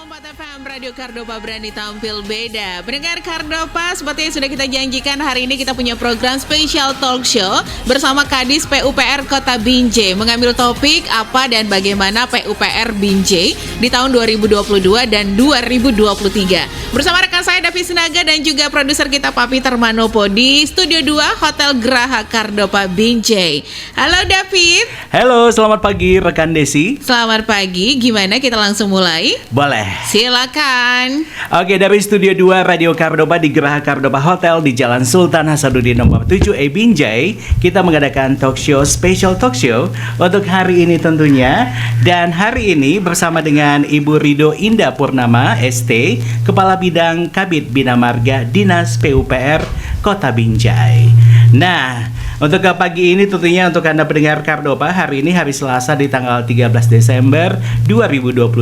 101,4 FM Radio Kardopa berani tampil beda. Pendengar Kardopa, seperti yang sudah kita janjikan, hari ini kita punya program spesial talk show bersama Kadis PUPR Kota Binjai, mengambil topik apa dan bagaimana PUPR Binjai di tahun 2022 dan 2023. Bersama rekan saya David Sinaga dan juga produser kita Papi Termanopo di Studio 2 Hotel Graha Kardopa Binjai. Halo David. Halo, selamat pagi rekan Desi. Selamat pagi, gimana kita langsung mulai? Boleh. Silakan. Oke, dari Studio 2 Radio Kardopa di Graha Kardopa Hotel di Jalan Sultan Hasanuddin nomor 7E Binjai, kita mengadakan talk show, special talk show untuk hari ini tentunya. Dan hari ini bersama dengan Ibu Rido Indah Purnama ST, Kepala Bidang Kabid Bina Marga Dinas PUPR Kota Binjai. Nah, untuk pagi ini tentunya untuk Anda pendengar Kardopa, hari ini hari Selasa di tanggal 13 Desember 2022.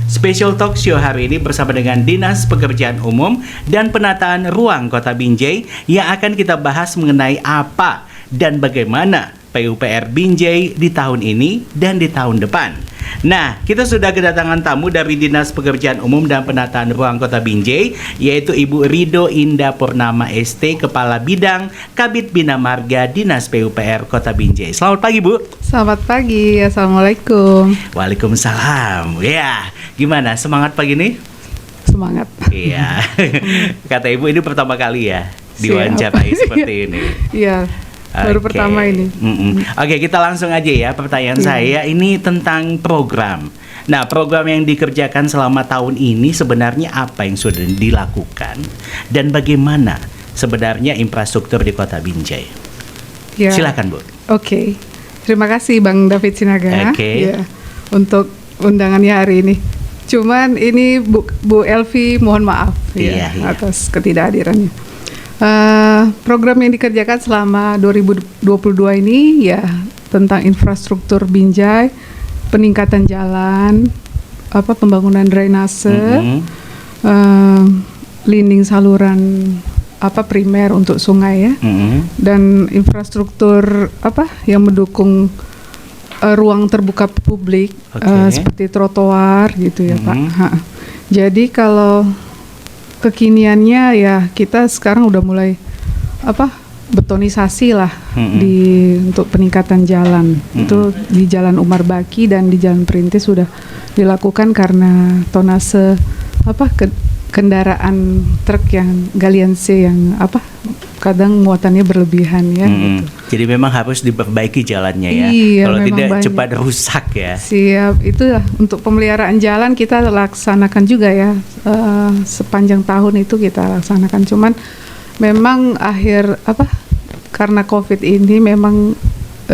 Special talk show hari ini bersama dengan Dinas Pekerjaan Umum dan Penataan Ruang Kota Binjai yang akan kita bahas mengenai apa dan bagaimana PUPR Binjai di tahun ini dan di tahun depan. Nah, kita sudah kedatangan tamu dari Dinas Pekerjaan Umum dan Penataan Ruang Kota Binjai, yaitu Ibu Rido Indah Purnama ST, Kepala Bidang Kabid Bina Marga Dinas PUPR Kota Binjai. Selamat pagi, Bu. Selamat pagi, Assalamualaikum. Waalaikumsalam. Ya, gimana semangat pagi ini? Semangat. Iya. Kata Ibu ini pertama kali ya diwawancarai seperti ini. Iya. Baru pertama ini. Oke, kita langsung aja ya. Pertanyaan saya ini tentang program. Nah, program yang dikerjakan selama tahun ini sebenarnya apa yang sudah dilakukan dan bagaimana sebenarnya infrastruktur di Kota Binjai? Ya. Silakan, Bu. Oke. Terima kasih Bang David Sinaga ya, untuk undangannya hari ini. Cuman ini Bu Elvi mohon maaf ya atas ketidakhadirannya. Program yang dikerjakan selama 2022 ini ya tentang infrastruktur Binjai, peningkatan jalan, pembangunan drainase, linding saluran primer untuk sungai ya, dan infrastruktur yang mendukung ruang terbuka publik, seperti trotoar gitu ya Pak. Jadi kalau kekiniannya ya kita sekarang udah mulai betonisasi lah untuk peningkatan jalan. Itu di Jalan Umar Baki dan di Jalan Perintis sudah dilakukan karena tonase kendaraan truk yang galian C yang kadang muatannya berlebihan ya. Gitu. Jadi memang harus diperbaiki jalannya ya. Iya, kalau tidak banyak. Cepat rusak ya. Siap, itu untuk pemeliharaan jalan kita laksanakan juga ya. Sepanjang tahun itu kita laksanakan. Cuman memang karena COVID ini memang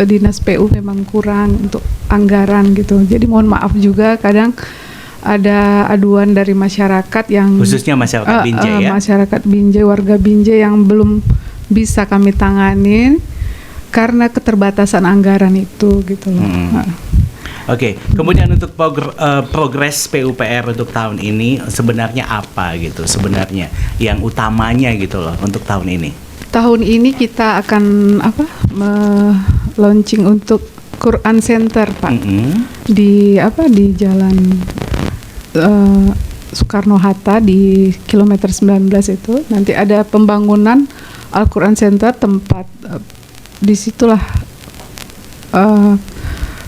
Dinas PU memang kurang untuk anggaran gitu. Jadi mohon maaf juga kadang ada aduan dari masyarakat yang khususnya masyarakat Binjai ya. Masyarakat Binjai, warga Binjai yang belum bisa kami tanganin karena keterbatasan anggaran itu gitu loh. Oke, kemudian untuk progres PUPR untuk tahun ini sebenarnya apa gitu sebenarnya yang utamanya gitu loh untuk tahun ini? Tahun ini kita akan launching untuk Quran Center Pak di Jalan Soekarno Hatta di kilometer 19 itu nanti ada pembangunan Al-Quran Center, tempat disitulah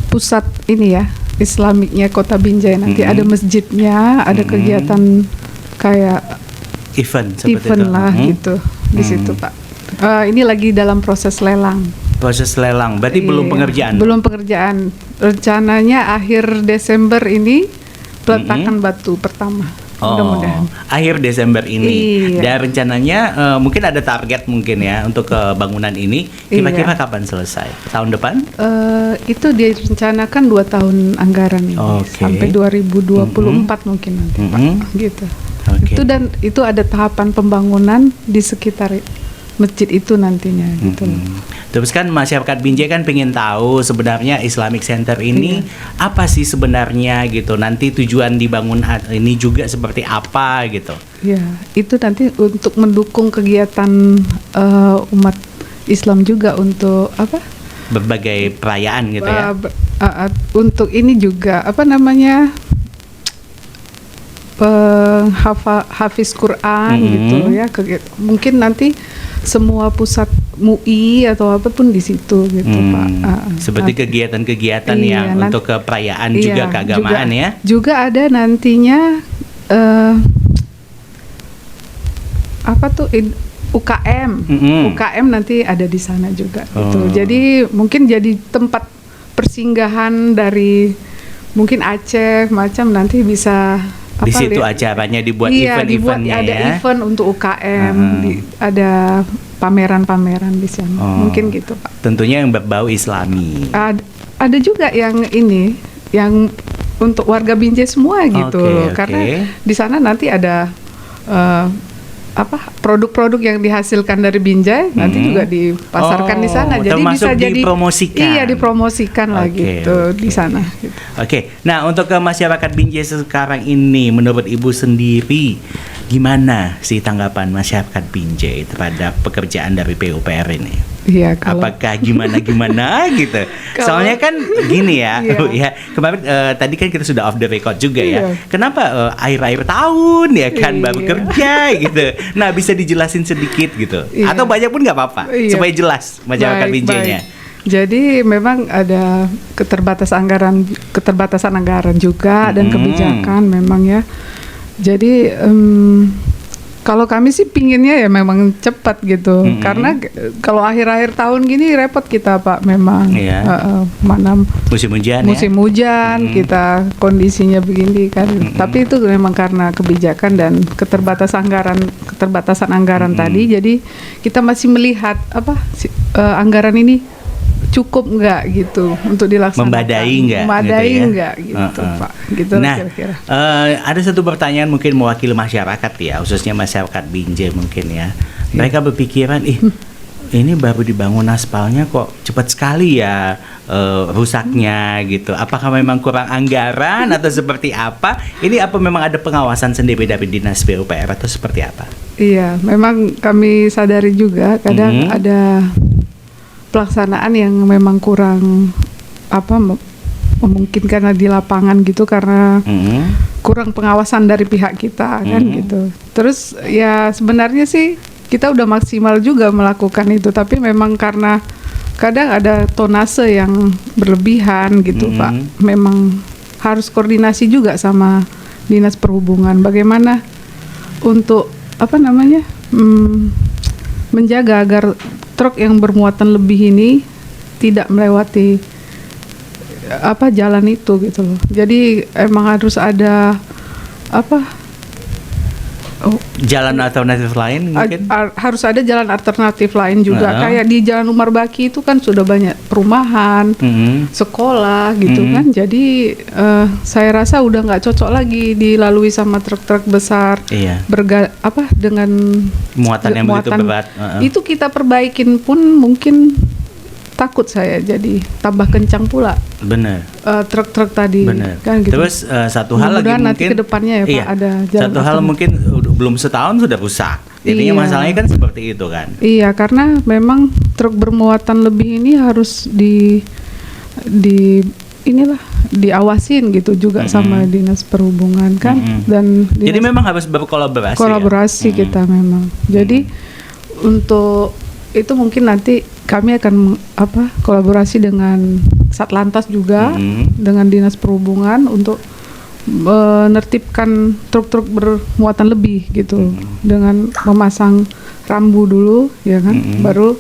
pusat ini ya Islamiknya Kota Binjai. Nanti ada masjidnya, ada kegiatan kayak event itu lah gitu di situ Pak. Ini lagi dalam proses lelang. Proses lelang, berarti belum pengerjaan? Belum pengerjaan. Rencananya akhir Desember ini peletakan batu pertama. Mudah-mudahan akhir Desember ini. Iya. Dan rencananya mungkin ada target mungkin ya untuk bangunan ini kira-kira kapan selesai? Tahun depan? Itu direncanakan 2 tahun anggaran ini sampai 2024 mungkin nanti Pak. Gitu. Itu ada tahapan pembangunan di sekitar masjid itu nantinya gitu. Terus kan masyarakat Binjai kan pengen tahu sebenarnya Islamic Center ini apa sih sebenarnya gitu. Nanti tujuan dibangun ini juga seperti apa gitu. Ya, itu nanti untuk mendukung kegiatan umat Islam juga untuk berbagai perayaan gitu ya. Untuk ini juga hafiz Quran gitu ya. Mungkin nanti semua pusat MUI atau apapun di situ gitu Pak. Seperti kegiatan-kegiatan yang untuk keperayaan juga keagamaan juga, ya. Juga ada nantinya UKM. UKM nanti ada di sana juga gitu. Jadi mungkin jadi tempat persinggahan dari mungkin Aceh macam, nanti bisa di situ acaranya dibuat event-eventnya ada ya. Event untuk UKM, ada pameran-pameran di sana. Mungkin gitu Pak. Tentunya yang berbau Islami. Ada juga yang ini yang untuk warga Binjai semua gitu. Karena di sana nanti ada produk-produk yang dihasilkan dari Binjai nanti juga dipasarkan di sana. Jadi bisa jadi dipromosikan. Iya, dipromosikan lah gitu di sana. Gitu. Nah untuk ke masyarakat Binjai sekarang ini, menurut Ibu sendiri, gimana sih tanggapan masyarakat Binjai terhadap pekerjaan dari PUPR ini? Iya, apakah gimana gitu? Soalnya kan gini ya, ya kemarin tadi kan kita sudah off the record juga ya. Kenapa akhir-akhir tahun ya kan baru kerja gitu? Nah bisa dijelasin sedikit gitu, atau banyak pun nggak apa-apa supaya jelas masyarakat Binjainya. Jadi memang ada keterbatasan anggaran juga dan kebijakan memang ya. Jadi kalau kami sih pinginnya ya memang cepat gitu, karena kalau akhir-akhir tahun gini repot kita Pak, memang mana musim hujan kita kondisinya begini kan. Tapi itu memang karena kebijakan dan keterbatasan anggaran tadi. Jadi kita masih melihat anggaran ini cukup nggak gitu untuk dilaksanakan, memadai nggak gitu Pak, gitu. Nah, kira-kira ada satu pertanyaan mungkin mewakili masyarakat ya, khususnya masyarakat Binjai mungkin ya. Mereka berpikiran, ini baru dibangun aspalnya kok cepat sekali ya rusaknya gitu. Apakah memang kurang anggaran atau seperti apa? Ini apa memang ada pengawasan sendiri dari Dinas PUPR atau seperti apa? Iya, memang kami sadari juga kadang ada pelaksanaan yang memang kurang memungkinkan di lapangan gitu, karena kurang pengawasan dari pihak kita kan gitu. Terus ya sebenarnya sih kita udah maksimal juga melakukan itu, tapi memang karena kadang ada tonase yang berlebihan gitu Pak. Memang harus koordinasi juga sama Dinas Perhubungan bagaimana untuk menjaga agar truk yang bermuatan lebih ini tidak melewati jalan itu gitu loh. Jadi emang harus ada jalan alternatif lain mungkin? Harus ada jalan alternatif lain juga. Kayak di Jalan Umar Baki itu kan sudah banyak perumahan, sekolah gitu kan. Jadi saya rasa udah nggak cocok lagi dilalui sama truk-truk besar dengan muatan yang begitu berat. Itu kita perbaikin pun mungkin takut saya jadi tambah kencang pula. Benar. Truk-truk tadi. Benar. Kan gitu. Terus satu hal lagi nanti mungkin kedepannya ya Pak ada jalan. Satu hal mungkin belum setahun sudah rusak. Jadinya masalahnya kan seperti itu kan. Iya, karena memang truk bermuatan lebih ini harus diawasin gitu juga sama Dinas Perhubungan kan. Dan jadi memang harus berkolaborasi. Kita memang. Jadi untuk itu mungkin nanti kami akan kolaborasi dengan Satlantas juga dengan Dinas Perhubungan untuk menertibkan truk-truk bermuatan lebih gitu, dengan memasang rambu dulu ya kan, baru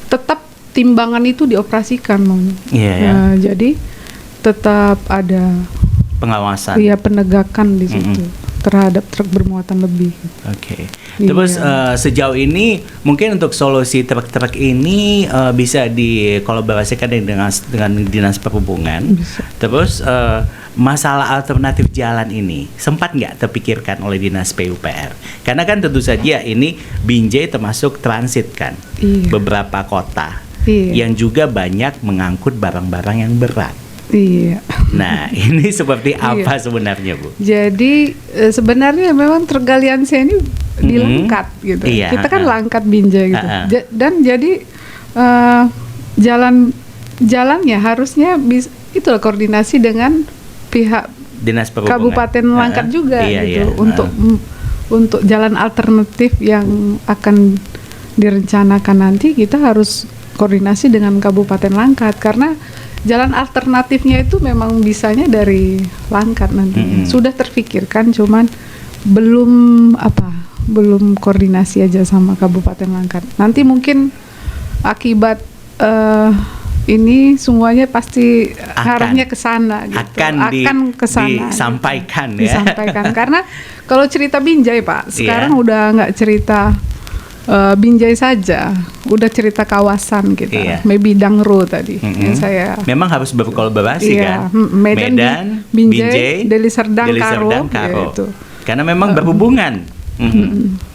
tetap timbangan itu dioperasikan jadi tetap ada pengawasan, penegakan di situ terhadap truk bermuatan lebih. Terus sejauh ini mungkin untuk solusi truk-truk ini bisa dikolaborasikan dengan Dinas Perhubungan. Terus masalah alternatif jalan ini sempat nggak terpikirkan oleh Dinas PUPR? Karena kan tentu saja ini Binjai termasuk transit kan, beberapa kota yang juga banyak mengangkut barang-barang yang berat. Nah, ini seperti apa sebenarnya, Bu? Jadi sebenarnya memang truk Galiansia ini di Langkat gitu. Kita kan Langkat Binjai gitu. Dan jadi jalannya harusnya itulah koordinasi dengan pihak Dinas Perhubungan Kabupaten Langkat juga iya, gitu iya. untuk jalan alternatif yang akan direncanakan nanti kita harus koordinasi dengan Kabupaten Langkat karena jalan alternatifnya itu memang bisanya dari Langkat nanti. Sudah terpikirkan cuman belum koordinasi aja sama Kabupaten Langkat. Nanti mungkin akibat ini semuanya pasti arahnya ke sana gitu. Akan ke sana disampaikan gitu. Ya. Disampaikan karena kalau cerita Binjai Pak, sekarang Iya. udah nggak cerita Binjai saja, udah cerita kawasan kita. Iya. Maybe Dangro tadi yang saya memang harus berkolaborasi iya, kan. Medan, Binjai, Deli Serdang, Karo. Gitu. Karena memang berhubungan.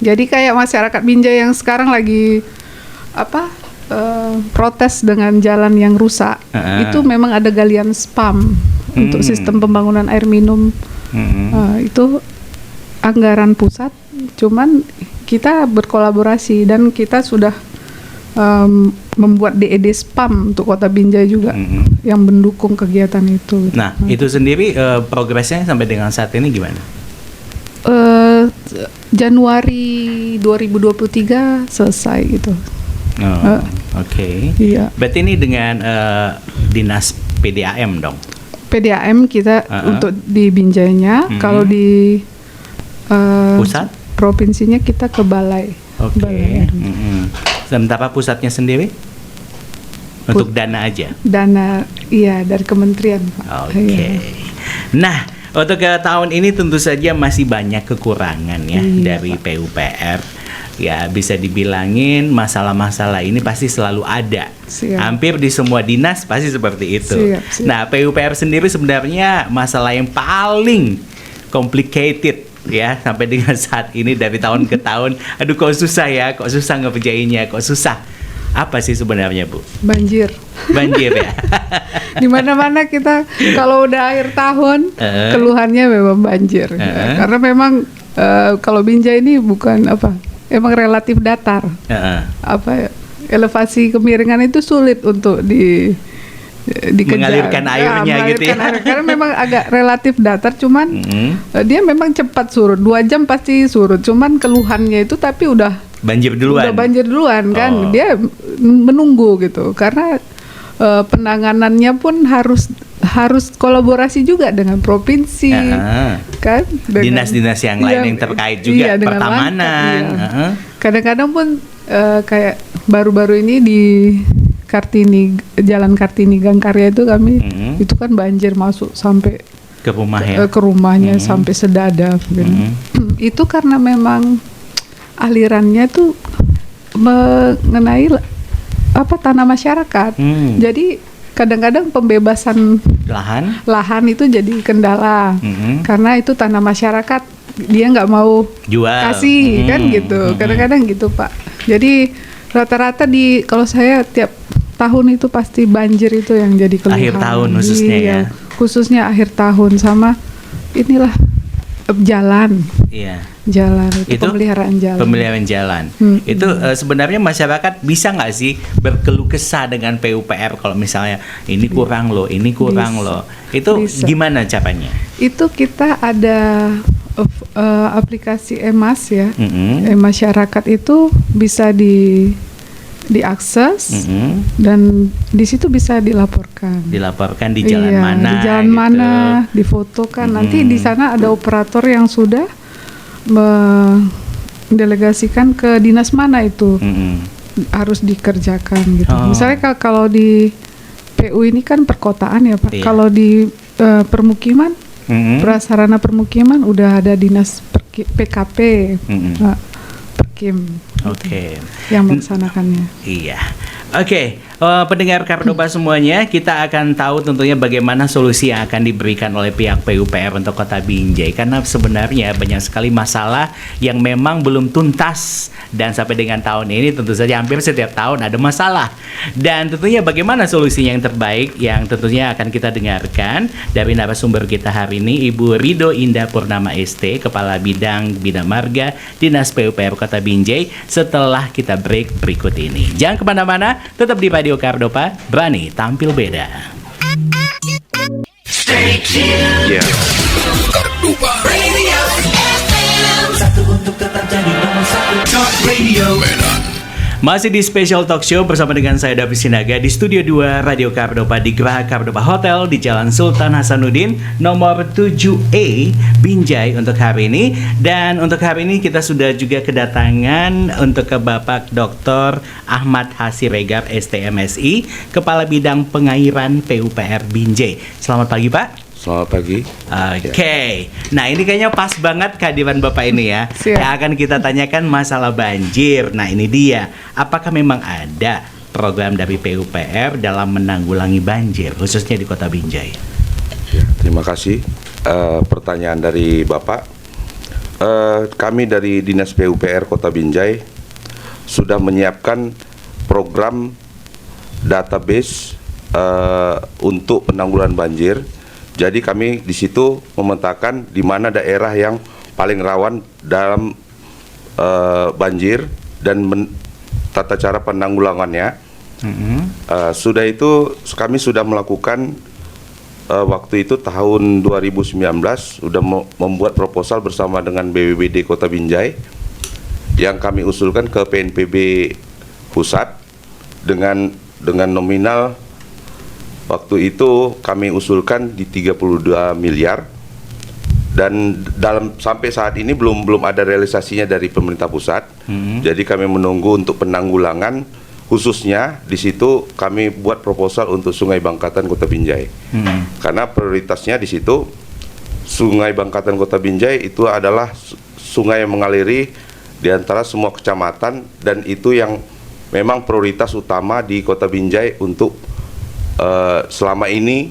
Jadi kayak masyarakat Binjai yang sekarang lagi protes dengan jalan yang rusak, itu memang ada galian spam untuk sistem pembangunan air minum. Itu anggaran pusat, cuman kita berkolaborasi dan kita sudah membuat DED spam untuk Kota Binjai juga yang mendukung kegiatan itu. Nah, itu sendiri progresnya sampai dengan saat ini gimana? Januari 2023 selesai gitu. Oke. Iya. Berarti ini dengan dinas PDAM dong? PDAM kita untuk di Binjainya, kalau di pusat? Provinsinya kita ke Balai. Oke. Balai. Sementara pusatnya sendiri? Untuk dana aja? Dana, iya dari kementerian Pak. Oke. Iya. Nah, untuk tahun ini tentu saja masih banyak kekurangan ya dari Pak. PUPR. Ya bisa dibilangin masalah-masalah ini pasti selalu ada. Siap. Hampir di semua dinas pasti seperti itu. Siap. Nah, PUPR sendiri sebenarnya masalah yang paling complicated ya sampai dengan saat ini dari tahun ke tahun. Aduh kok susah ya, kok susah ngerjainnya, kok susah. Apa sih sebenarnya Bu? Banjir. Banjir ya. Di mana-mana kita kalau udah akhir tahun keluhannya memang banjir. Karena memang kalau Binjai ini bukan emang relatif datar. Elevasi kemiringan itu sulit untuk dikejar. Mengalirkan airnya gitu ya. Karena memang agak relatif datar, cuman dia memang cepat surut. 2 jam pasti surut. Cuman keluhannya itu tapi udah banjir duluan. Udah banjir duluan kan. Dia menunggu gitu. Karena penanganannya pun harus kolaborasi juga dengan provinsi, kan? Dinas-dinas yang lain yang terkait juga, pertamanan. Kadang-kadang pun kayak baru-baru ini di Jalan Kartini Gangkarya itu kami itu kan banjir masuk sampai ke rumah ya, ke rumahnya sampai sedada. Itu karena memang alirannya tuh mengenai tanah masyarakat. Jadi kadang-kadang pembebasan lahan itu jadi kendala karena itu tanah masyarakat, dia nggak mau jual, kasih kan gitu. Kadang-kadang gitu Pak. Jadi rata-rata kalau saya tiap tahun itu pasti banjir itu yang jadi keluhan. Akhir tahun khususnya ya. Khususnya akhir tahun sama inilah jalan. Iya. Jalan itu pemeliharaan jalan. Pemeliharaan jalan. Itu sebenarnya masyarakat bisa nggak sih berkeluh kesah dengan PUPR kalau misalnya ini kurang loh, ini kurang loh. Itu gimana caranya? Itu kita ada aplikasi eMAS ya. Masyarakat itu bisa diakses dan di situ bisa dilaporkan di jalan mana, di jalan mana, difotokan. Nanti di sana ada operator yang sudah mendelegasikan ke dinas mana itu harus dikerjakan gitu. Misalnya kalau di PU ini kan perkotaan ya Pak. Kalau di permukiman, prasarana permukiman udah ada dinas PKP, Perkim. Yang melaksanakannya. Iya. Oke, pendengar Kardoba semuanya, kita akan tahu tentunya bagaimana solusi yang akan diberikan oleh pihak PUPR untuk Kota Binjai. Karena sebenarnya banyak sekali masalah yang memang belum tuntas. Dan sampai dengan tahun ini tentu saja hampir setiap tahun ada masalah. Dan tentunya bagaimana solusinya yang terbaik yang tentunya akan kita dengarkan dari narasumber kita hari ini, Ibu Rido Indah Purnama ST, Kepala Bidang Bina Marga Dinas PUPR Kota Binjai, setelah kita break berikut ini. Jangan kemana-mana, tetap di Radio Kardoba, berani tampil beda. Stay tuned. Ya. Kardoba Radio FM. Satu untuk tetap jadi nomor satu. Talk Radio Medan. Masih di Special Talk Show bersama dengan saya David Sinaga di Studio 2 Radio Kardoba di Geraha Kardoba Hotel di Jalan Sultan Hasanuddin nomor 7A Binjai untuk hari ini. Dan untuk hari ini kita sudah juga kedatangan untuk ke Bapak Dr. Ahmad Hasiregar STMSI, Kepala Bidang Pengairan PUPR Binjai. Selamat pagi Pak. Selamat pagi. Oke. Nah ini kayaknya pas banget kehadiran Bapak ini ya. Siap. Yang akan kita tanyakan masalah banjir. Nah ini dia. Apakah memang ada program dari PUPR dalam menanggulangi banjir khususnya di Kota Binjai? Ya, terima kasih pertanyaan dari Bapak. Kami dari Dinas PUPR Kota Binjai sudah menyiapkan program database untuk penanggulangan banjir. Jadi kami di situ memetakan di mana daerah yang paling rawan dalam banjir dan tata cara penanggulangannya. Sudah itu kami sudah melakukan waktu itu tahun 2019 sudah membuat proposal bersama dengan BPBD Kota Binjai yang kami usulkan ke PNPB pusat dengan nominal. Waktu itu kami usulkan di 32 miliar dan sampai saat ini belum ada realisasinya dari pemerintah pusat. Jadi kami menunggu untuk penanggulangan, khususnya di situ kami buat proposal untuk Sungai Bangkatan Kota Binjai. Karena prioritasnya di situ Sungai Bangkatan Kota Binjai itu adalah sungai yang mengaliri di antara semua kecamatan dan itu yang memang prioritas utama di Kota Binjai untuk selama ini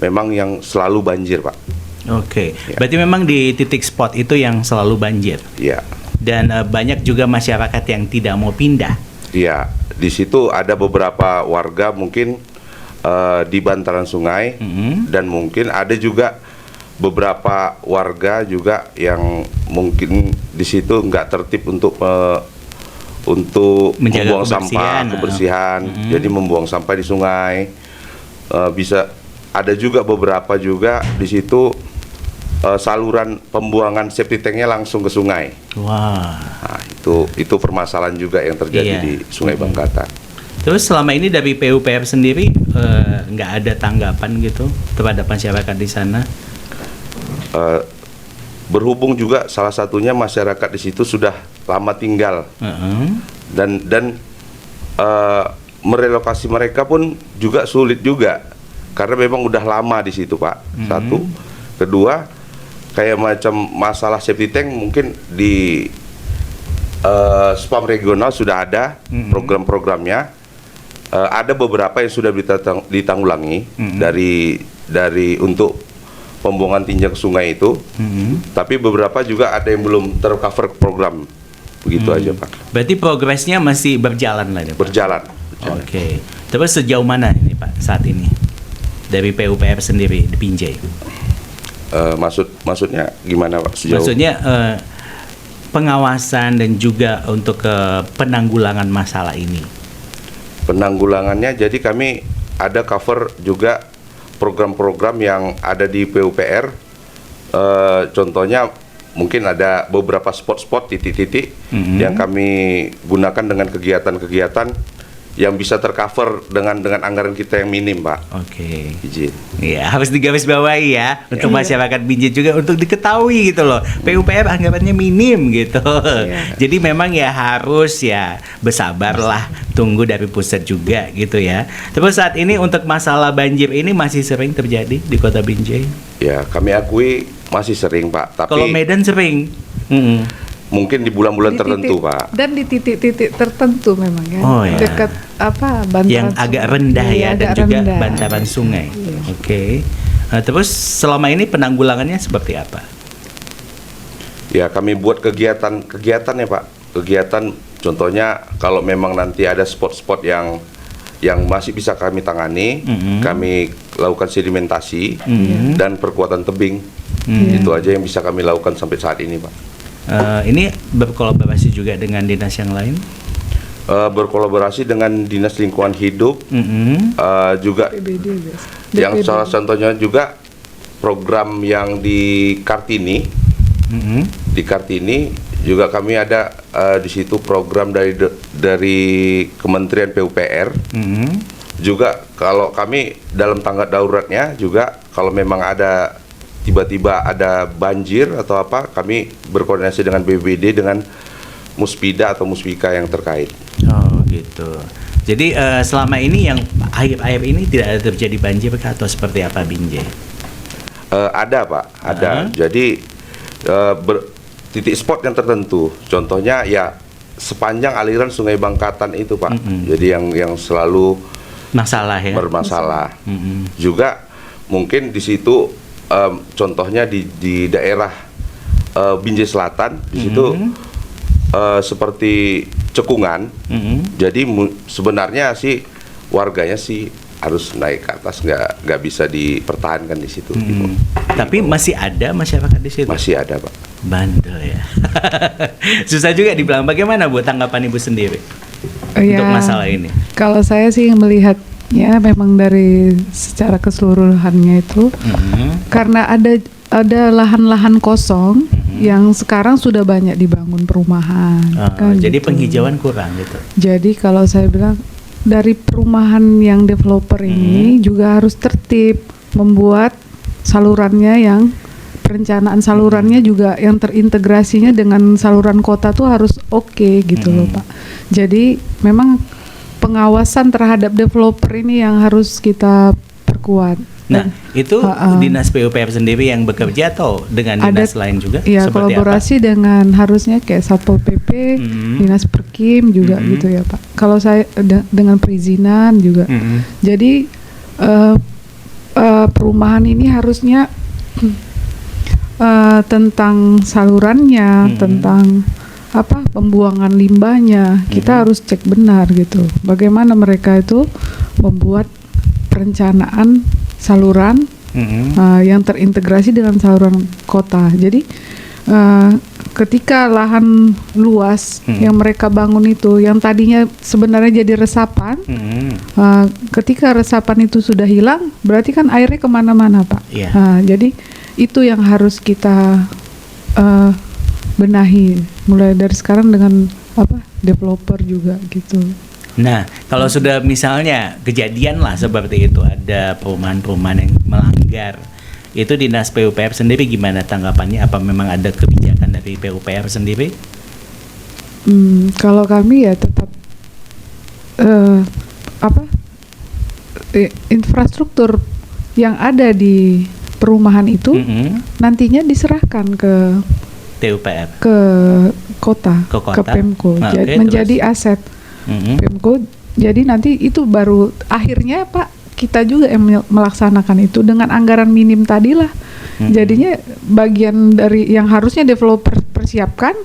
memang yang selalu banjir, Pak. Oke. Ya. Berarti memang di titik spot itu yang selalu banjir. Iya. Dan banyak juga masyarakat yang tidak mau pindah. Iya. Di situ ada beberapa warga mungkin di bantaran sungai dan mungkin ada juga beberapa warga juga yang mungkin di situ nggak tertib untuk menjaga membuang sampah, kebersihan. Jadi membuang sampah di sungai. Bisa ada juga beberapa juga di situ saluran pembuangan septic tanknya langsung ke sungai. Wah. Nah, itu permasalahan juga yang terjadi di Sungai Bangkatan. Terus selama ini dari PUPR sendiri nggak ada tanggapan gitu terhadap masyarakat di sana? Berhubung juga salah satunya masyarakat di situ sudah lama tinggal dan merelokasi mereka pun juga sulit juga karena memang udah lama di situ, Pak. Satu, kedua kayak macam masalah septic tank mungkin di spam regional sudah ada program-programnya. Ada beberapa yang sudah ditanggulangi dari untuk pembuangan tinja ke sungai itu, tapi beberapa juga ada yang belum tercover program. Begitu aja, Pak. Berarti progresnya masih berjalan lah ya, Pak? Berjalan. Oke. Terus sejauh mana ini Pak saat ini dari PUPR sendiri di Binjai? Maksudnya gimana, Pak? Sejauh? Maksudnya pengawasan dan juga untuk penanggulangan masalah ini. Penanggulangannya, jadi kami ada cover juga program-program yang ada di PUPR. Contohnya mungkin ada beberapa spot-spot, titik-titik yang kami gunakan dengan kegiatan-kegiatan yang bisa tercover dengan anggaran kita yang minim, Pak. Oke. Izin. Iya, harus digarisbawahi ya untuk masyarakat Binjai juga untuk diketahui gitu loh. PUPR anggarannya minim gitu. Jadi memang ya harus ya bersabarlah, tunggu dari pusat juga gitu ya. Terus saat ini untuk masalah banjir ini masih sering terjadi di Kota Binjai? Ya, kami akui masih sering, Pak. Tapi kalau Medan sering. Mungkin di bulan-bulan tertentu, Pak. Dan di titik-titik tertentu memang ya. Oh, ya. Dekat bantaran yang agak rendah ya dan juga rendah. bantaran sungai. Oke. Nah, terus selama ini penanggulangannya seperti apa? Ya, kami buat kegiatan ya, Pak. Kegiatan contohnya kalau memang nanti ada spot-spot yang masih bisa kami tangani, kami lakukan sedimentasi dan perkuatan tebing. Itu aja yang bisa kami lakukan sampai saat ini, Pak. Ini berkolaborasi juga dengan dinas yang lain? Berkolaborasi dengan Dinas Lingkungan Hidup, juga BPD, yang salah contohnya juga program yang di Kartini. Di Kartini juga kami ada di situ program dari Kementerian PUPR. Juga kalau kami dalam tanggap daruratnya juga kalau memang ada tiba-tiba ada banjir atau apa, kami berkoordinasi dengan BPBD dengan Muspida atau Muspika yang terkait. Oh gitu. Jadi selama ini yang akhir-akhir ini tidak ada terjadi banjir atau seperti apa Binjai? Ada Pak, ada. Jadi titik spot yang tertentu. Contohnya ya sepanjang aliran Sungai Bangkatan itu Pak. Jadi yang selalu bermasalah. Juga mungkin di situ contohnya di daerah Binjai Selatan di situ seperti cekungan. Jadi sebenarnya sih warganya sih harus naik ke atas, nggak bisa dipertahankan di situ. Tapi masih ada masyarakat di situ? Masih ada Pak. Bandel ya. Susah juga dibilang. Bagaimana Bu tanggapan Ibu sendiri untuk masalah ini? Kalau saya sih melihatnya memang dari secara keseluruhannya itu karena ada lahan-lahan kosong yang sekarang sudah banyak dibangun perumahan. Jadi gitu. penghijauan kurang gitu. Jadi kalau saya bilang dari perumahan yang developer ini juga harus tertib, membuat salurannya yang perencanaan salurannya juga yang terintegrasinya dengan saluran kota tuh harus oke gitu loh Pak. Jadi memang pengawasan terhadap developer ini yang harus kita perkuat. Nah, itu dinas PUPR sendiri yang bekerja atau dengan dinas lain juga? Iya, kolaborasi apa? Dengan harusnya kayak Satpol PP, dinas Perkim juga gitu ya Pak. Kalau saya dengan perizinan juga. Jadi perumahan ini harusnya tentang salurannya, tentang apa pembuangan limbahnya, kita harus cek benar gitu. Bagaimana mereka itu membuat perencanaan saluran yang terintegrasi dengan saluran kota. Jadi ketika lahan luas yang mereka bangun itu, yang tadinya sebenarnya jadi resapan, ketika resapan itu sudah hilang, berarti kan airnya kemana-mana Pak. Jadi itu yang harus kita benahi mulai dari sekarang dengan developer juga gitu. Nah, kalau sudah misalnya kejadian lah seperti itu, ada perumahan-perumahan yang melanggar, itu dinas PUPR sendiri gimana tanggapannya? Apa memang ada kebijakan dari PUPR sendiri? Kalau kami ya tetap infrastruktur yang ada di perumahan itu nantinya diserahkan ke PUPR, ke kota, ke Pemko, menjadi aset Pemko. Jadi nanti itu baru akhirnya Pak, kita juga yang melaksanakan itu dengan anggaran minim tadilah. Jadinya bagian dari yang harusnya developer persiapkan,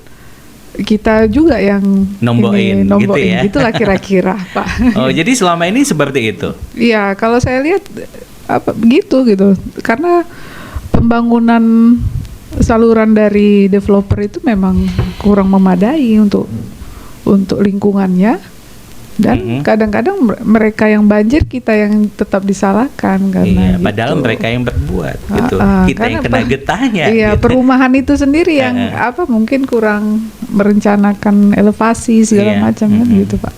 kita juga yang nombokin gitu ya. Itulah kira-kira Pak. Oh, jadi selama ini seperti itu? Iya, kalau saya lihat begitu gitu. Karena pembangunan saluran dari developer itu memang kurang memadai untuk lingkungannya, dan kadang-kadang mereka yang banjir, kita yang tetap disalahkan karena padahal mereka yang berbuat gitu. Kita yang kena getahnya. Iya, gitu. Perumahan itu sendiri yang mungkin kurang merencanakan elevasi segala macam kan gitu Pak.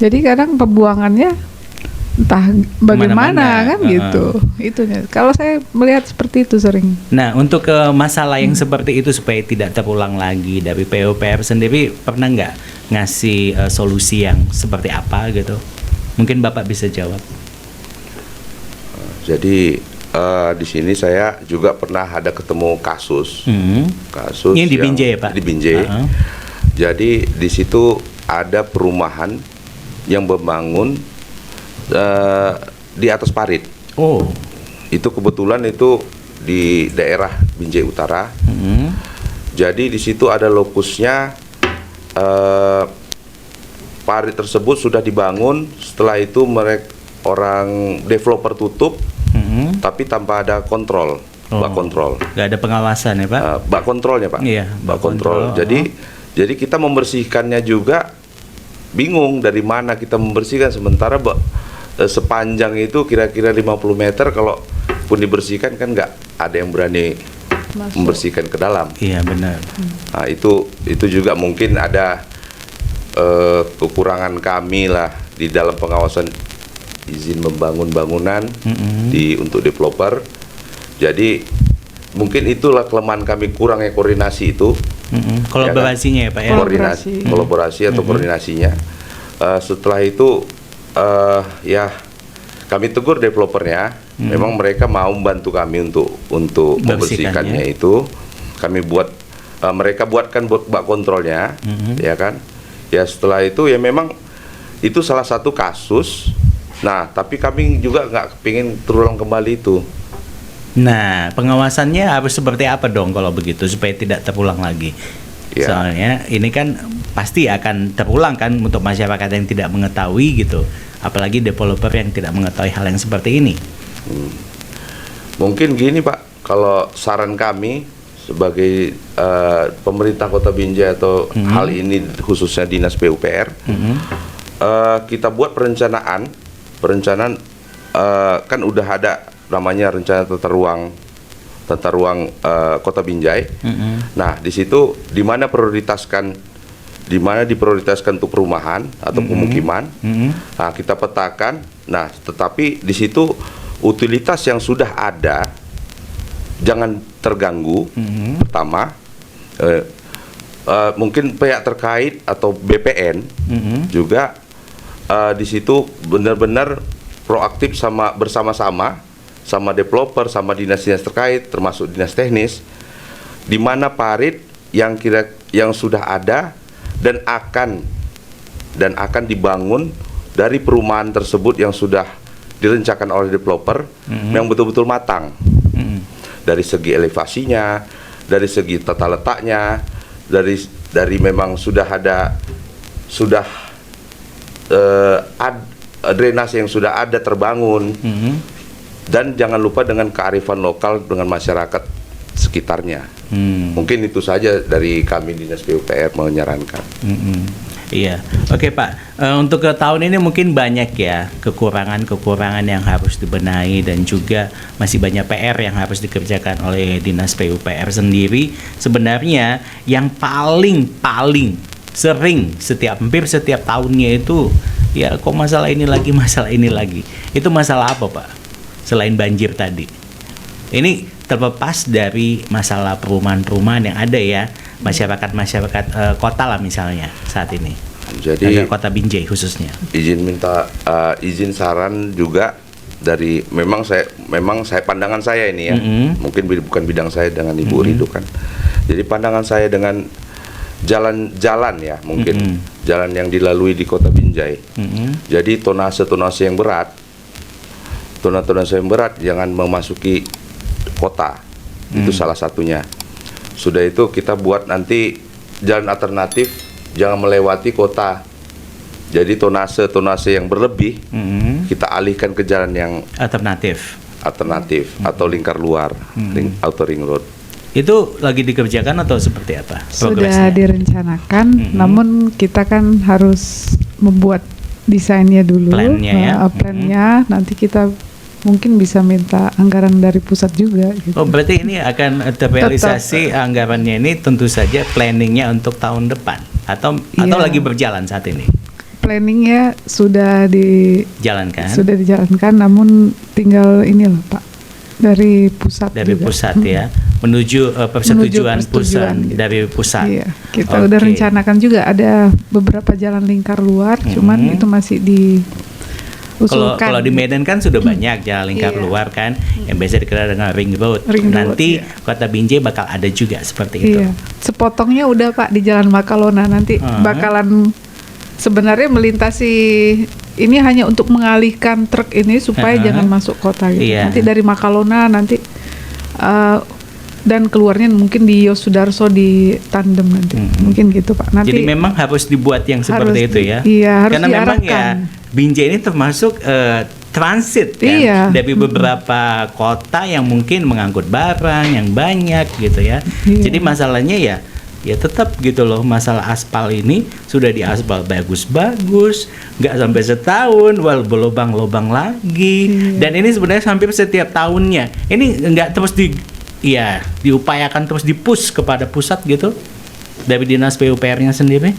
Jadi kadang pembuangannya entah bagaimana kan gitu. Itunya. Kalau saya melihat seperti itu sering. Nah, untuk masalah yang seperti itu supaya tidak terulang lagi, dari PUPR sendiri pernah nggak ngasih solusi yang seperti apa gitu? Mungkin Bapak bisa jawab. Jadi di sini saya juga pernah ada ketemu kasus ini di Binjai ya Pak? Di Binjai. Jadi di situ ada perumahan yang membangun di atas parit. Oh, itu kebetulan itu di daerah Binjai Utara. Jadi di situ ada lokusnya, parit tersebut sudah dibangun. Setelah itu orang developer tutup, tapi tanpa ada kontrol, bak kontrol. Gak ada pengawasan ya Pak? Bak kontrolnya Pak. Iya, bak kontrol. Jadi kita membersihkannya juga bingung dari mana kita membersihkan, sementara sepanjang itu kira-kira 50 meter, kalau pun dibersihkan kan nggak ada yang berani membersihkan ke dalam. Iya benar. Nah, itu juga mungkin ada kekurangan kami lah di dalam pengawasan izin membangun bangunan untuk developer. Jadi mungkin itulah kelemahan kami, kurangnya koordinasi itu. Kolaborasinya ya Pak ya. Kolaborasi atau koordinasinya. Setelah itu ya kami tegur developernya. Memang mereka mau membantu kami untuk membersihkannya itu. Kami buat mereka buatkan bak kontrolnya, ya kan. Ya setelah itu ya memang itu salah satu kasus. Nah tapi kami juga nggak kepingin terulang kembali itu. Nah pengawasannya harus seperti apa dong kalau begitu supaya tidak terulang lagi? Ya. Soalnya ini kan pasti akan terulang kan untuk masyarakat yang tidak mengetahui gitu. Apalagi developer yang tidak mengetahui hal yang seperti ini. Mungkin gini Pak, kalau saran kami sebagai pemerintah Kota Binjai atau hal ini khususnya Dinas PUPR, kita buat perencanaan kan udah ada namanya rencana tata ruang Kota Binjai. Nah di situ di mana diprioritaskan untuk perumahan atau pemukiman. Nah kita petakan. Nah tetapi di situ utilitas yang sudah ada jangan terganggu. Pertama, mungkin pihak terkait atau BPN juga di situ benar-benar proaktif bersama-sama sama developer, sama dinas-dinas terkait, termasuk dinas teknis, di mana parit yang sudah ada dan akan dibangun dari perumahan tersebut yang sudah direncanakan oleh developer yang betul-betul matang. Dari segi elevasinya, dari segi tata letaknya, dari memang sudah ada drainase yang sudah ada terbangun. Dan jangan lupa dengan kearifan lokal dengan masyarakat sekitarnya. Mungkin itu saja dari kami Dinas PUPR menyarankan. Iya, oke Pak. Untuk ke tahun ini mungkin banyak ya kekurangan yang harus dibenahi dan juga masih banyak PR yang harus dikerjakan oleh Dinas PUPR sendiri. Sebenarnya yang paling sering hampir setiap tahunnya itu ya kok masalah ini lagi. Itu masalah apa Pak? Selain banjir tadi. Ini terlepas dari masalah perumahan-perumahan yang ada ya. Masyarakat kota lah misalnya saat ini. Jadi Kota Binjai khususnya. Izin saran juga dari memang saya pandangan saya ini ya. Mungkin bukan bidang saya dengan Ibu Rido kan. Jadi pandangan saya dengan jalan ya mungkin jalan yang dilalui di Kota Binjai. Jadi tonase yang berat jangan memasuki kota. Itu salah satunya. Sudah itu kita buat nanti jalan alternatif jangan melewati kota. Jadi tonase yang berlebih kita alihkan ke jalan yang alternatif atau lingkar luar, outer ring road. Itu lagi dikerjakan atau seperti apa? Sudah direncanakan, namun kita kan harus membuat desainnya dulu, plannya. Nanti kita mungkin bisa minta anggaran dari pusat juga gitu. Oh berarti ini akan terrealisasi anggarannya ini tentu saja planningnya untuk tahun depan atau lagi berjalan saat ini? Planningnya sudah dijalankan, namun tinggal ini loh Pak dari pusat ya menuju persetujuan pusat gitu. Dari pusat. Iya, kita udah rencanakan juga ada beberapa jalan lingkar luar, cuman itu masih Kalau di Medan kan sudah banyak jalan lingkar luar kan yang biasa dikenal dengan ring road. Nanti Kota Binjai bakal ada juga seperti itu. Iya. Sepotongnya udah Pak di Jalan Makalona, nanti bakalan sebenarnya melintasi ini hanya untuk mengalihkan truk ini supaya jangan masuk kota gitu. Nanti dari Makalona nanti dan keluarnya mungkin di Yosudarso di tandem nanti. Mungkin gitu Pak. Nanti jadi memang harus dibuat yang seperti itu ya. Iya, harus karena diarahkan. Memang ya Binjai ini termasuk transit kan dari beberapa kota yang mungkin mengangkut barang yang banyak gitu ya. Jadi masalahnya ya ya tetap gitu loh, masalah aspal ini sudah diaspal bagus-bagus, nggak sampai setahun, berlubang-lubang lagi. Dan ini sebenarnya hampir setiap tahunnya. Ini nggak terus diupayakan terus di-push kepada pusat gitu dari Dinas PUPR-nya sendiri.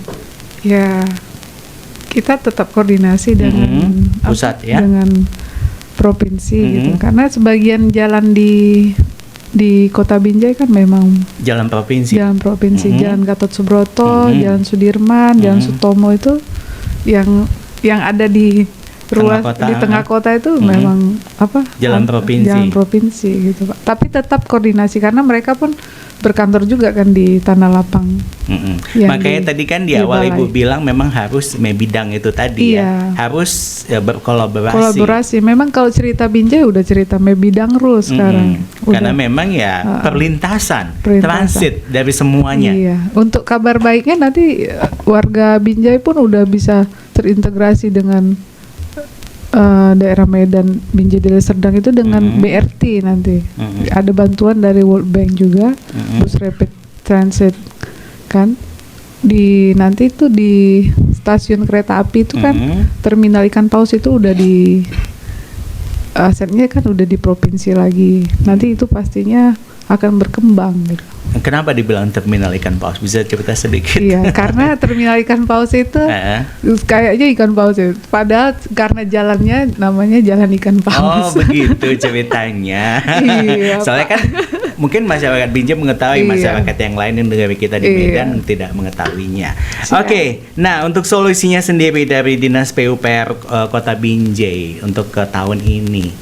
Ya, kita tetap koordinasi dengan pusat ya, dengan provinsi gitu. Karena sebagian jalan di Kota Binjai kan memang jalan provinsi. Jalan Gatot Subroto, Jalan Sudirman, Jalan Sutomo itu yang ada di ruas di tengah kota itu memang jalan provinsi gitu Pak. Tapi tetap koordinasi karena mereka pun berkantor juga kan di Tanah Lapang. Makanya tadi kan di awal Ibu bilang memang harus bidang itu tadi harus berkolaborasi. Memang kalau cerita Binjai udah cerita bidang rules sekarang. Karena memang perlintasan, transit dari semuanya. Iya. Untuk kabar baiknya nanti warga Binjai pun udah bisa terintegrasi dengan daerah Medan, Binjai Deli Serdang itu dengan BRT nanti. Ada bantuan dari World Bank juga, bus rapid transit kan. Nanti itu di stasiun kereta api itu kan terminal ikan paus itu udah di asetnya kan udah di provinsi lagi. Nanti itu pastinya akan berkembang gitu. Kenapa dibilang terminal ikan paus? Bisa cerita sedikit? Iya, karena terminal ikan paus itu kayaknya ikan paus itu. Padahal karena jalannya namanya Jalan Ikan Paus. Oh, begitu ceritanya. Iya, soalnya kan mungkin masyarakat Binjai mengetahui, masyarakat yang lain yang dengar kita di Medan tidak mengetahuinya. Oke, nah untuk solusinya sendiri dari Dinas PUPR Kota Binjai untuk ke tahun ini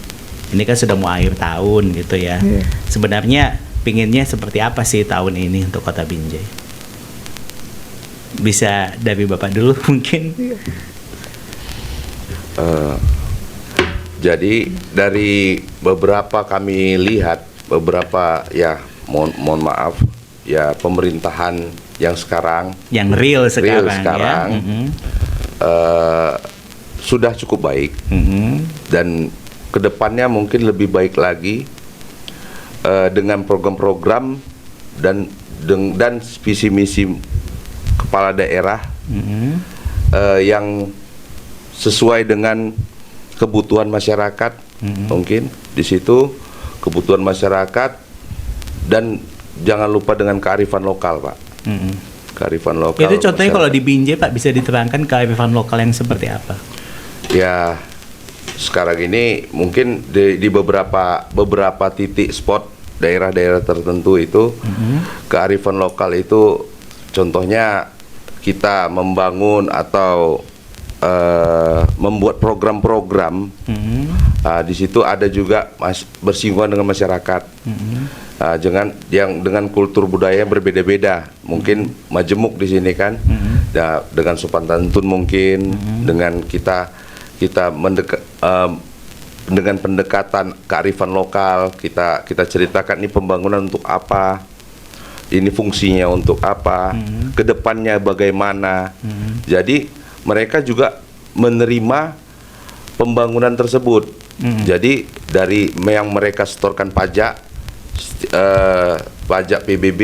kan sudah mau akhir tahun gitu ya. Sebenarnya pinginnya seperti apa sih tahun ini untuk Kota Binjai? Bisa dari Bapak dulu mungkin. Jadi dari beberapa kami lihat, mohon maaf ya, pemerintahan yang sekarang, yang real sekarang ya. Sudah cukup baik dan kedepannya mungkin lebih baik lagi dengan program-program dan visi misi kepala daerah yang sesuai dengan kebutuhan masyarakat. Mungkin di situ kebutuhan masyarakat, dan jangan lupa dengan kearifan lokal, Pak. Kearifan lokal. Itu contohnya masyarakat. Kalau di Binjai, Pak, bisa diterangkan kearifan lokal yang seperti apa? Ya, sekarang ini mungkin di beberapa titik spot daerah-daerah tertentu itu kearifan lokal itu contohnya kita membangun atau membuat program-program. Di situ ada juga bersinggungan dengan masyarakat. Dengan kultur budaya berbeda-beda. Mungkin majemuk di sini kan, dengan sopan santun mungkin, dengan kita dengan pendekatan kearifan lokal, kita ceritakan ini pembangunan untuk apa, ini fungsinya untuk apa, kedepannya bagaimana. Jadi mereka juga menerima pembangunan tersebut. Jadi dari yang mereka setorkan pajak PBB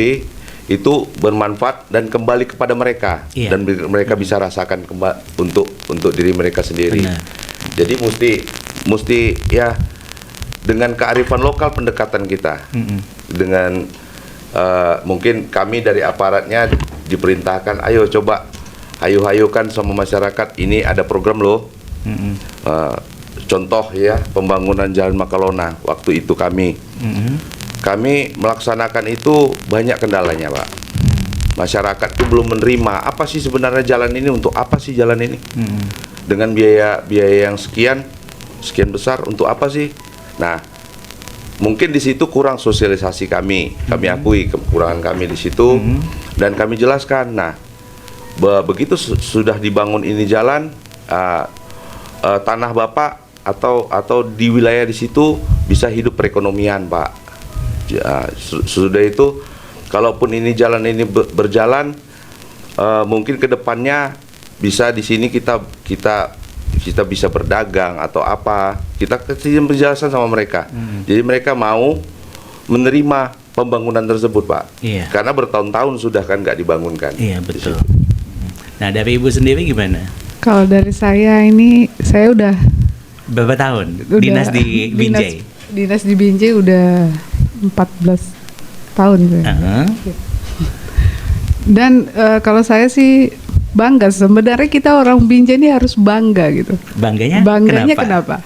itu bermanfaat dan kembali kepada mereka, dan mereka bisa rasakan untuk diri mereka sendiri. Benar. Jadi mesti ya dengan kearifan lokal pendekatan kita. Dengan mungkin kami dari aparatnya diperintahkan, ayo coba hayu-hayukan sama masyarakat, ini ada program loh. Contoh ya, pembangunan Jalan Makalona waktu itu kami melaksanakan itu banyak kendalanya, Pak. Masyarakat itu belum menerima apa sih sebenarnya jalan ini, untuk apa sih jalan ini, dengan biaya yang sekian besar, untuk apa sih. Nah, mungkin di situ kurang sosialisasi kami akui kekurangan kami di situ, dan kami jelaskan. Nah, begitu sudah dibangun ini jalan, tanah Bapak atau di wilayah di situ bisa hidup perekonomian, Pak. Sudah itu, kalaupun ini jalan ini berjalan, mungkin kedepannya bisa di sini kita bisa berdagang atau apa. Kita kasih penjelasan sama mereka. Jadi mereka mau menerima pembangunan tersebut, Pak. Iya. Karena bertahun-tahun sudah kan nggak dibangunkan. Iya, betul. Nah, dari Ibu sendiri gimana? Kalau dari saya ini, saya udah Berapa tahun Udah, dinas di Binjai? Dinas di Binjai udah 14 tahun saya. Dan kalau saya sih bangga, sebenarnya kita orang Binjai ini harus bangga gitu. Bangganya Kenapa?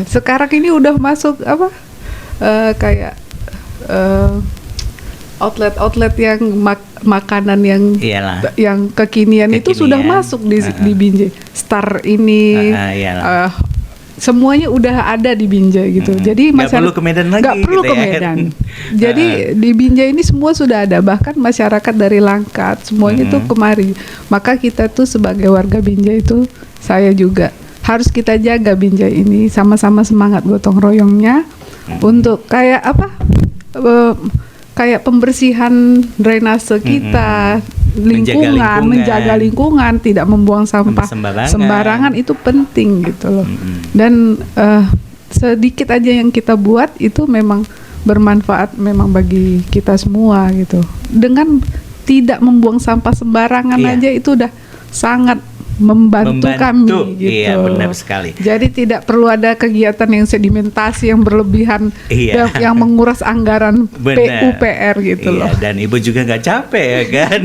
Sekarang ini udah masuk apa? Kayak outlet yang makanan yang Iyalah. yang kekinian itu sudah masuk di Binjai. Star ini semuanya udah ada di Binjai gitu. Jadi nggak perlu ke Medan lagi. Nggak perlu gitu ke ya. Medan. Jadi di Binjai ini semua sudah ada. Bahkan masyarakat dari Langkat semuanya tuh kemari. Maka kita tuh sebagai warga Binjai itu, saya juga harus kita jaga Binjai ini, sama-sama semangat gotong royongnya untuk kayak apa? Kayak pembersihan drainase kita, lingkungan, menjaga lingkungan, tidak membuang sampah sembarangan itu penting gitu loh. Dan sedikit aja yang kita buat itu memang bermanfaat memang bagi kita semua gitu. Dengan tidak membuang sampah sembarangan aja itu udah sangat membantu kami gitu. Iya, benar sekali. Jadi tidak perlu ada kegiatan yang sedimentasi yang berlebihan, yang menguras anggaran PUPR gitu loh. Dan Ibu juga nggak capek ya kan?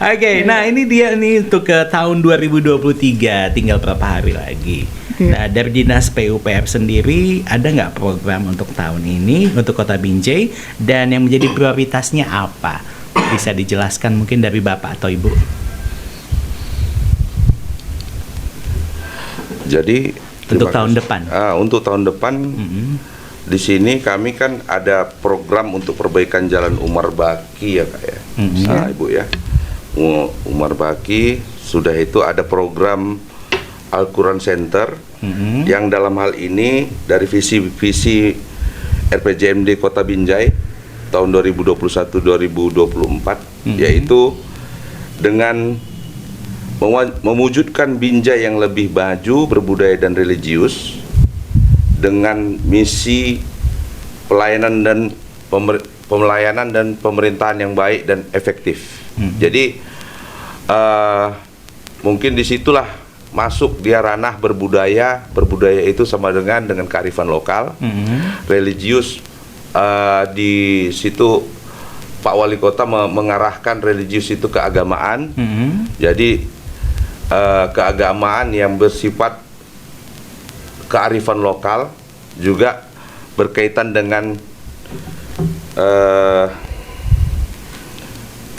Oke, nah ini dia nih untuk ke tahun 2023, tinggal berapa hari lagi. Nah, dari Dinas PUPR sendiri ada nggak program untuk tahun ini untuk Kota Binjai, dan yang menjadi prioritasnya apa? Bisa dijelaskan mungkin dari Bapak atau Ibu? Jadi untuk tahun depan. Untuk tahun depan di sini kami kan ada program untuk perbaikan Jalan Umar Baki ya Kak ya. Ibu ya. Umar Baki, sudah itu ada program Al-Quran Center yang dalam hal ini dari visi RPJMD Kota Binjai tahun 2021-2024 yaitu dengan mewujudkan Binjai yang lebih maju, berbudaya dan religius dengan misi pelayanan dan pemerintahan yang baik dan efektif. Jadi mungkin disitulah masuk dia ranah berbudaya. Berbudaya itu sama dengan kearifan lokal. Religius di situ Pak Wali Kota mengarahkan religius itu keagamaan. Jadi keagamaan yang bersifat kearifan lokal juga berkaitan dengan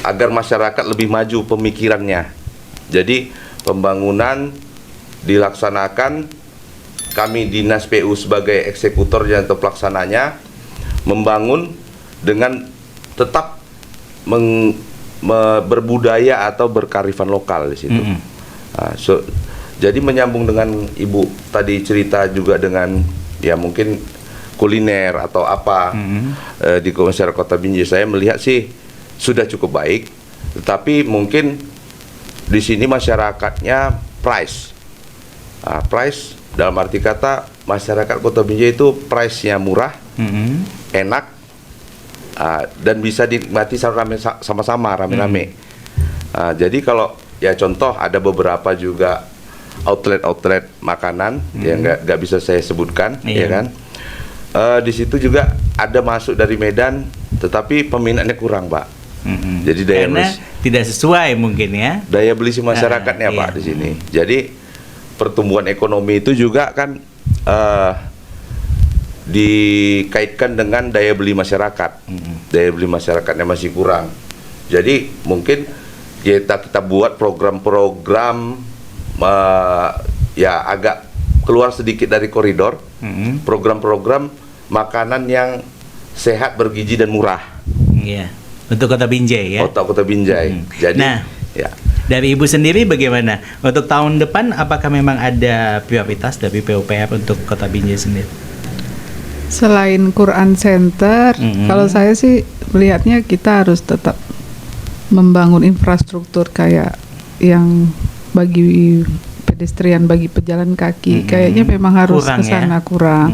agar masyarakat lebih maju pemikirannya. Jadi pembangunan dilaksanakan, kami Dinas PU sebagai eksekutor dan pelaksananya membangun dengan tetap berbudaya atau berkearifan lokal di situ. Jadi menyambung dengan Ibu tadi cerita juga dengan ya mungkin kuliner atau apa di masyarakat Kota Binjai, saya melihat sih sudah cukup baik, tetapi mungkin di sini masyarakatnya price dalam arti kata masyarakat Kota Binjai itu price-nya murah, enak, dan bisa dinikmati sama-sama rame-rame. Jadi kalau ya contoh ada beberapa juga outlet makanan yang nggak bisa saya sebutkan, ya kan. Di situ juga ada masuk dari Medan, tetapi peminatnya kurang, Pak. Jadi daya beli tidak sesuai mungkin ya. Daya beli si masyarakatnya, Pak, di sini. Jadi pertumbuhan ekonomi itu juga kan dikaitkan dengan daya beli masyarakat. Daya beli masyarakatnya masih kurang. Jadi mungkin kita buat program-program ya agak keluar sedikit dari koridor, program-program makanan yang sehat, bergizi dan murah. Iya, untuk Kota Binjai ya. Kota Binjai. Jadi, ya. Dari Ibu sendiri bagaimana untuk tahun depan? Apakah memang ada prioritas dari PUPR untuk Kota Binjai sendiri? Selain Quran Center, kalau saya sih melihatnya kita harus tetap membangun infrastruktur kayak yang bagi pedestrian bagi pejalan kaki. Kayaknya memang harus Kurang ke sana ya? kurang.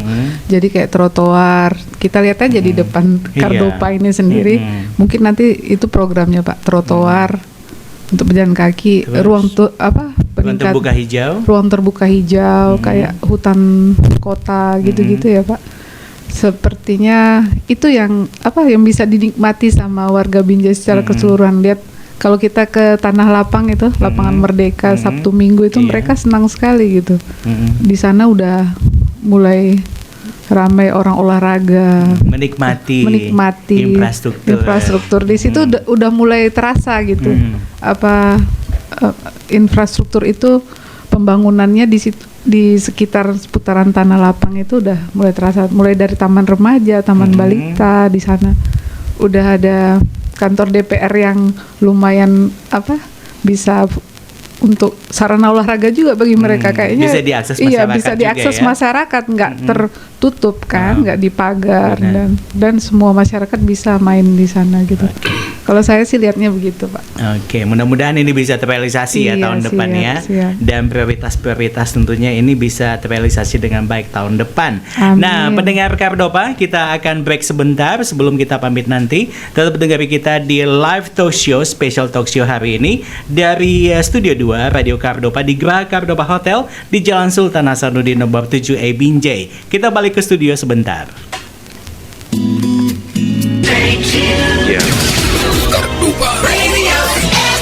Jadi kayak trotoar. Kita lihat aja di depan Cardopa ini sendiri. Mungkin nanti itu programnya Pak, trotoar untuk pejalan kaki, Terus? ruang Ruang terbuka hijau. ruang terbuka hijau kayak hutan kota gitu-gitu ya Pak. Sepertinya itu yang bisa dinikmati sama warga Binjai secara keseluruhan. Lihat kalau kita ke Tanah Lapang itu, lapangan Merdeka Sabtu Minggu itu Iya. mereka senang sekali gitu. Di sana udah mulai ramai orang olahraga, Menikmati infrastruktur di situ udah mulai terasa gitu. Infrastruktur itu pembangunannya di sekitar seputaran Tanah Lapang itu udah mulai terasa, mulai dari taman remaja, taman balita. Di sana udah ada kantor DPR yang lumayan bisa untuk sarana olahraga juga bagi mereka. Kayaknya bisa diakses masyarakat bisa diakses juga ya? masyarakat, nggak tertutup kan, nggak dipagar, dan semua masyarakat bisa main di sana gitu. Kalau saya sih lihatnya begitu Pak. Oke, mudah-mudahan ini bisa terrealisasi ya Iya, tahun depan ya. siap. Dan prioritas-prioritas tentunya ini bisa terrealisasi dengan baik tahun depan. Amin. Nah, pendengar Cardopa, kita akan break sebentar sebelum kita pamit nanti. Tetap dengar kita di live talk show, special talk show hari ini dari Studio 2 Radio Cardopa di Geraha Cardopa Hotel di Jalan Sultan Hasanuddin nomor 7A Binjai. Kita balik ke studio sebentar. Cardopa Radio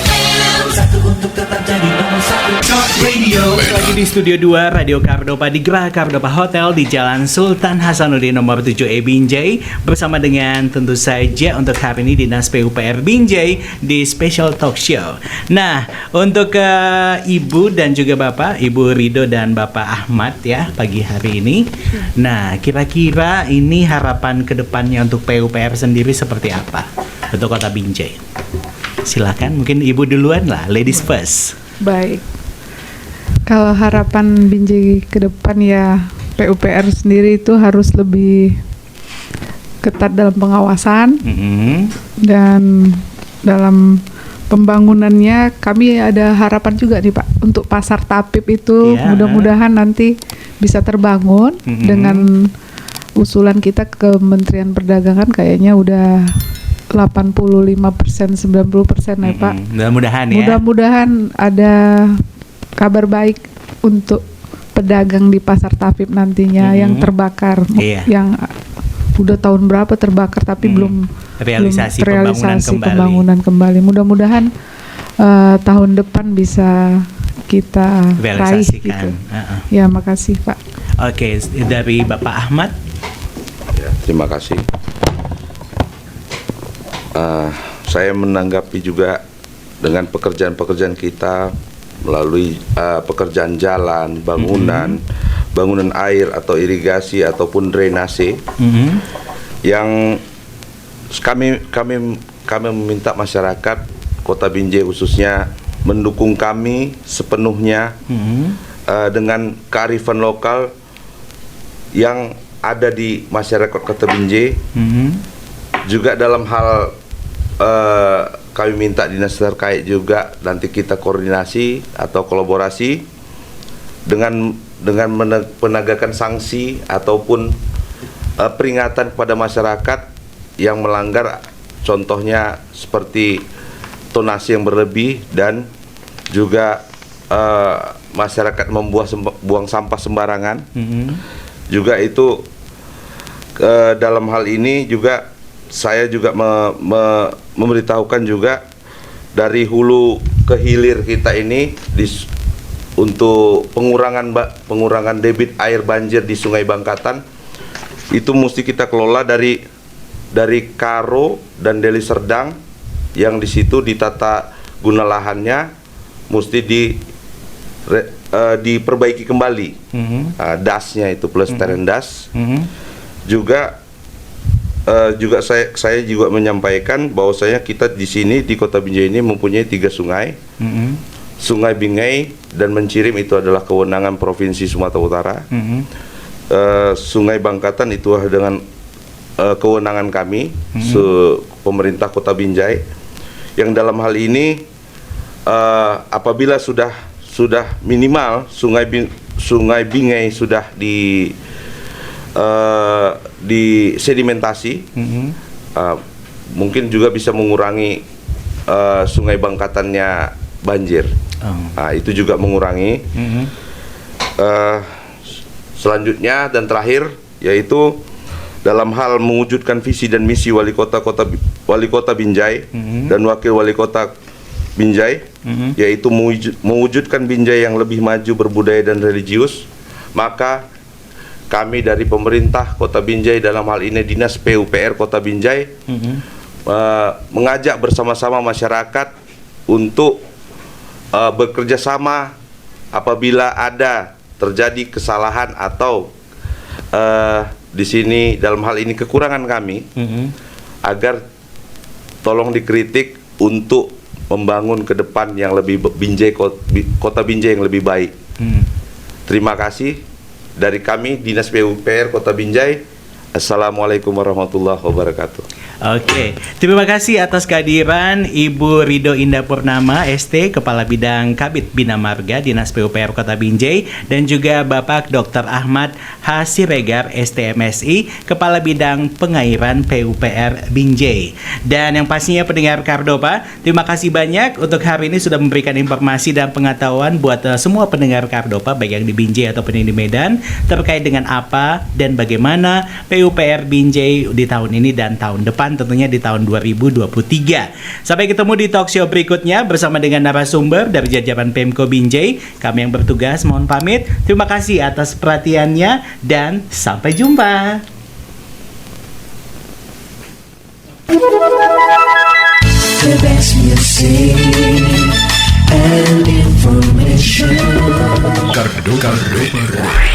FM. Satu untuk tetap jadi nomor satu. Talk Radio. Lagi di Studio 2 Radio Cardopa di Geraha Cardopa Hotel di Jalan Sultan Hasanuddin nomor 7A Binjai bersama dengan tentu saja untuk hari ini Dinas PUPR Binjai di Special Talk Show. Nah, untuk Ibu dan juga Bapak, Ibu Rido dan Bapak Ahmad ya pagi hari ini. Nah, kira-kira ini harapan kedepannya untuk PUPR sendiri seperti apa untuk Kota Binjai? Silakan, mungkin Ibu duluan lah, ladies first. Baik. Kalau harapan Binjai ke depan ya PUPR sendiri itu harus lebih ketat dalam pengawasan dan dalam pembangunannya. Kami ada harapan juga nih Pak untuk pasar Tapip itu mudah-mudahan nanti bisa terbangun dengan usulan kita ke Kementerian Perdagangan. Kayaknya udah 85%, 90% ya Pak. Mudah-mudahan ya. Mudah-mudahan ada kabar baik untuk pedagang di pasar Tapip nantinya yang terbakar, yang udah tahun berapa terbakar tapi belum realisasi pembangunan kembali. Mudah-mudahan tahun depan bisa kita raih gitu. Ya, makasih Pak. Oke, dari Bapak Ahmad. Ya, terima kasih. Saya menanggapi juga dengan pekerjaan-pekerjaan kita melalui pekerjaan jalan, bangunan air atau irigasi ataupun drainase, yang kami meminta masyarakat Kota Binjai khususnya mendukung kami sepenuhnya dengan kearifan lokal yang ada di masyarakat Kota Binjai. Juga dalam hal kami minta dinas terkait juga nanti kita koordinasi atau kolaborasi dengan penegakan sanksi ataupun peringatan kepada masyarakat yang melanggar, contohnya seperti tonasi yang berlebih dan juga masyarakat buang sampah sembarangan. Juga itu dalam hal ini juga saya juga memberitahukan juga dari hulu ke hilir kita ini untuk pengurangan debit air banjir di Sungai Bangkatan itu mesti kita kelola dari Karo dan Deli Serdang, yang di situ ditata guna lahannya mesti diperbaiki kembali dasnya itu pelestarian das. Juga saya juga menyampaikan bahwasanya kita di sini di Kota Binjai ini mempunyai 3 sungai. Sungai Bingai dan Mencirim itu adalah kewenangan Provinsi Sumatera Utara. Sungai Bangkatan itu dengan kewenangan kami, pemerintah Kota Binjai. Yang dalam hal ini apabila sudah sudah minimal Sungai Binjai sudah di sedimentasi, mungkin juga bisa mengurangi sungai bangkatannya banjir. Itu juga mengurangi. Selanjutnya dan terakhir yaitu dalam hal mewujudkan visi dan misi wali kota Binjai dan wakil wali kota Binjai, yaitu mewujudkan Binjai yang lebih maju, berbudaya dan religius, maka kami dari pemerintah Kota Binjai, dalam hal ini Dinas PUPR Kota Binjai, mengajak bersama-sama masyarakat untuk bekerja sama apabila ada terjadi kesalahan atau di sini dalam hal ini kekurangan kami, agar tolong dikritik untuk membangun ke depan yang lebih Kota Binjai yang lebih baik. Terima kasih dari kami Dinas PUPR Kota Binjai. Assalamualaikum warahmatullahi wabarakatuh. Oke, terima kasih atas kehadiran Ibu Rido Indah Purnama, ST, Kepala Bidang Kabid Bina Marga Dinas PUPR Kota Binjai, dan juga Bapak Dr. Ahmad H. Siregar, STMSI, Kepala Bidang Pengairan PUPR Binjai. Dan yang pastinya pendengar Kardopa, terima kasih banyak untuk hari ini sudah memberikan informasi dan pengetahuan buat semua pendengar Kardopa, baik yang di Binjai ataupun yang di Medan, terkait dengan apa dan bagaimana PUPR Binjai di tahun ini dan tahun depan, tentunya di tahun 2023. Sampai ketemu di talk show berikutnya bersama dengan narasumber dari jajaran Pemko Binjai. Kami yang bertugas mohon pamit. Terima kasih atas perhatiannya dan sampai jumpa. The best music and information. Kardopa.